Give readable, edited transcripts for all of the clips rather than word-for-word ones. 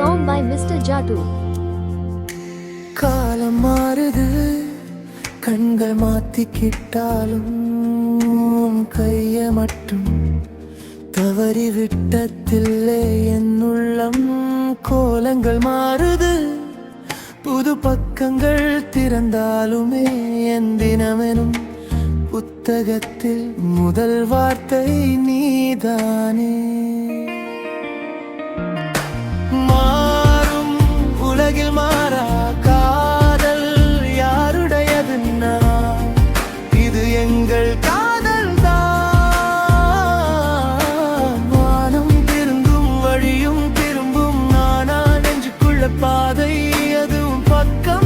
Song by Mr. Jatu. காலம் மாறுது, கண்கள் மாத்திக்கிட்டாலும் கைய மட்டும் தவறி விட்டதில்லை என் உள்ளம். கோலங்கள் மாறுது, புது பக்கங்கள் திறந்தாலுமே என் தினமெனும் புத்தகத்தில் முதல் வார்த்தை நீதானே. மாறும் உலகில் மாறா காதல் யாருடையதுன்னா இது எங்கள் காதல் தான். வானம் திரும்பும் வழியும் திரும்பும் நானா நெஞ்சுக்குள்ள பாதை அதுவும் பக்கம்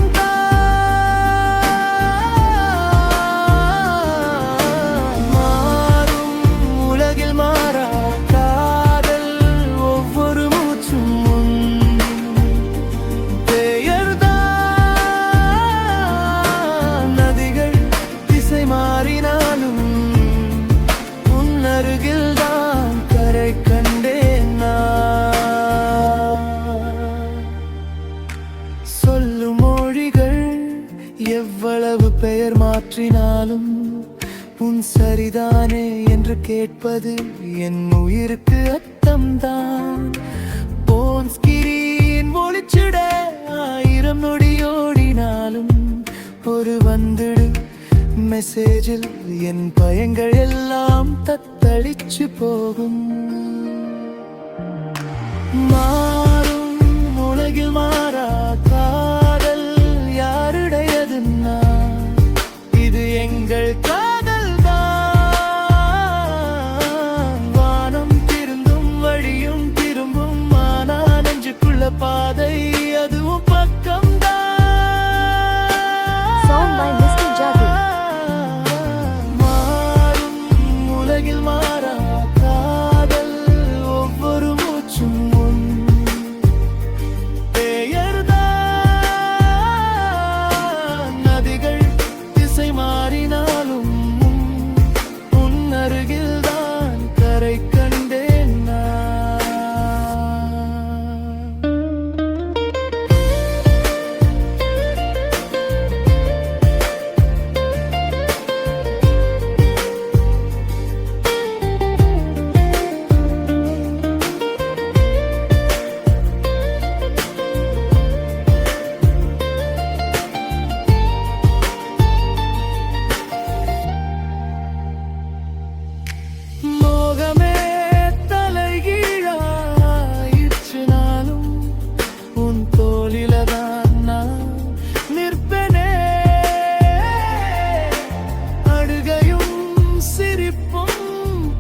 எவ்வளவு பெயர் மாற்றினாலும் உன் சரிதானே என்று கேட்பது என் உயிருக்கு அர்த்தம்தான். போன் ஸ்கிரீன் ஒளிச்சிட 1000 நொடியோடினாலும் ஒரு வந்துடு மெசேஜில் என் பயங்கள் எல்லாம் தத்தளிச்சு போகும். மாறும் உலகில் மாறா காதல் யாருடையதுன்னா இது எங்கள் காதல் தான். வானம் திருந்தும் வழியும் திரும்பும் ஆனா நெஞ்சுக்குள்ள பாதை அதுவும் பக்கம் தான். Song by Mr. Jatu. மாறும் உலகில் மாறா காதல் ஒவ்வொரு மூச்சும் மாறினாலும் உன் அருகில்தான் கரை கண்டேன்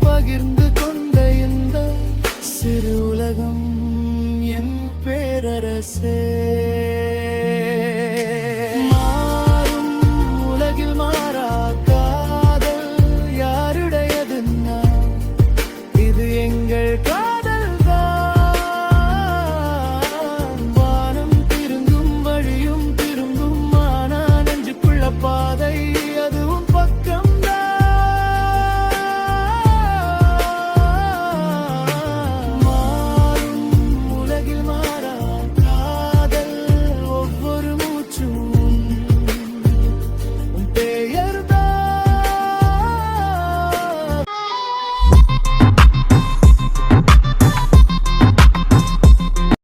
பகிர்ந்து கொண்ட இந்த சிறு உலகம் என் பேரரசே.